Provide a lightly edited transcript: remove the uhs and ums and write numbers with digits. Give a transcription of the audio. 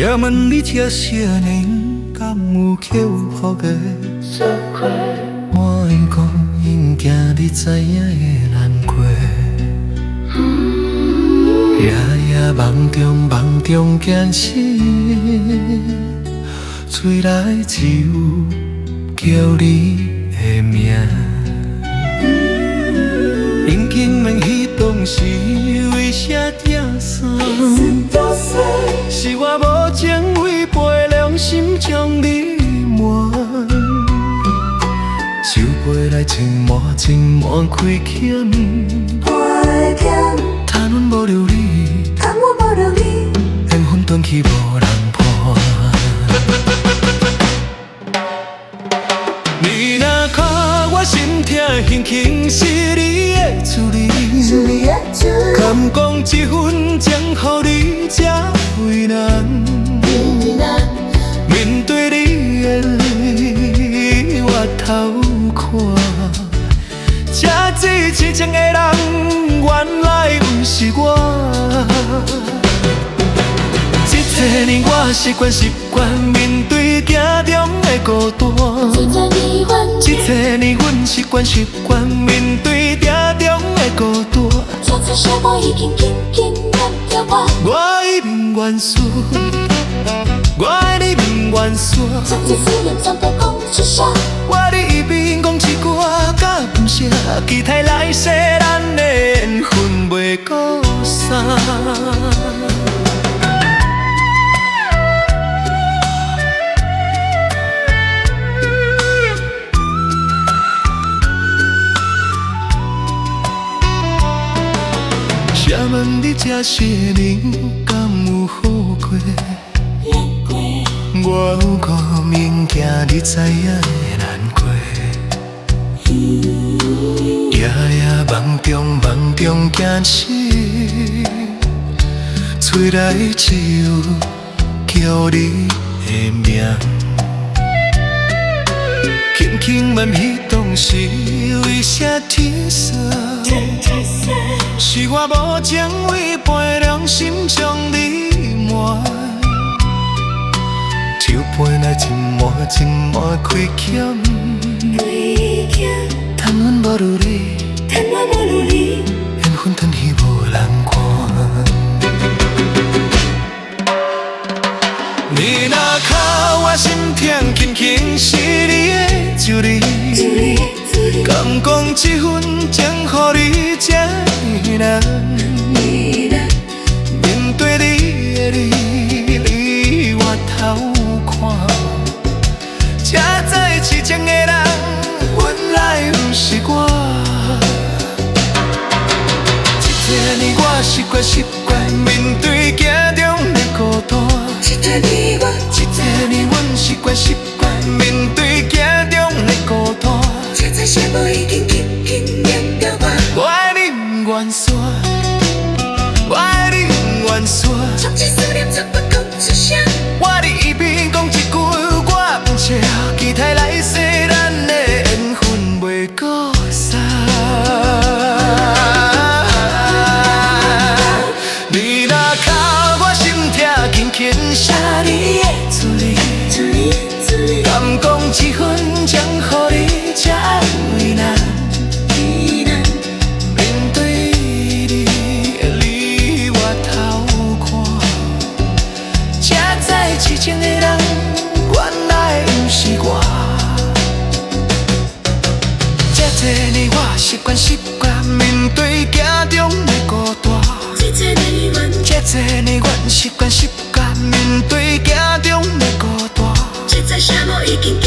请问你这些年敢有捡福的？我应讲，因惊你知影的难过。夜夜梦中惊醒，吹来只有叫你的名。因经问彼当时为啥拆散？是我无情违背良心将你瞒，手背来沉默开欠，贪阮无留你，缘分断去无人破。你若看我心痛，胸轻是你的处理，敢讲这份情，予你这为难？面对你的泪，我头看，这最痴情的人，原来不是我。这年我习惯面对家中的孤单。这年阮习惯面对家中的孤单。这些无已经念着我已明愿输，我爱你明愿输。将这思念全部讲出声。我伫伊边讲一句甲不声，期待来世咱的缘分袂搁散。请问你这些年敢有好过？我有个物件你知影的难过。夜夜梦中惊醒，吹来只有叫你的名。轻问彼当时为啥天色？是我无情违背良心将你瞒，手背来沉默开欠，贪阮无如你，缘分断去无人看。你若靠我心痛，轻是你的咒语，敢讲这份情，予你这为难？面对你的你，我头看，这再痴情的人，原来不是我。这年我习惯面对家中的孤单。这年阮习惯面对家中的孤单。这些无已经念着我爱你不愿散，我爱你不愿散。将这思念全部讲出声。我伫伊边讲一句我不切，期待来世咱的缘分袂搁散。你若靠我心痛，轻写你的处理，敢讲这份情，予你这为难？面对你的你，我头看，这再痴情的人，原来不是我。这年我习惯面对家中的孤单。这年阮习惯面对家中的孤单。这在什么已经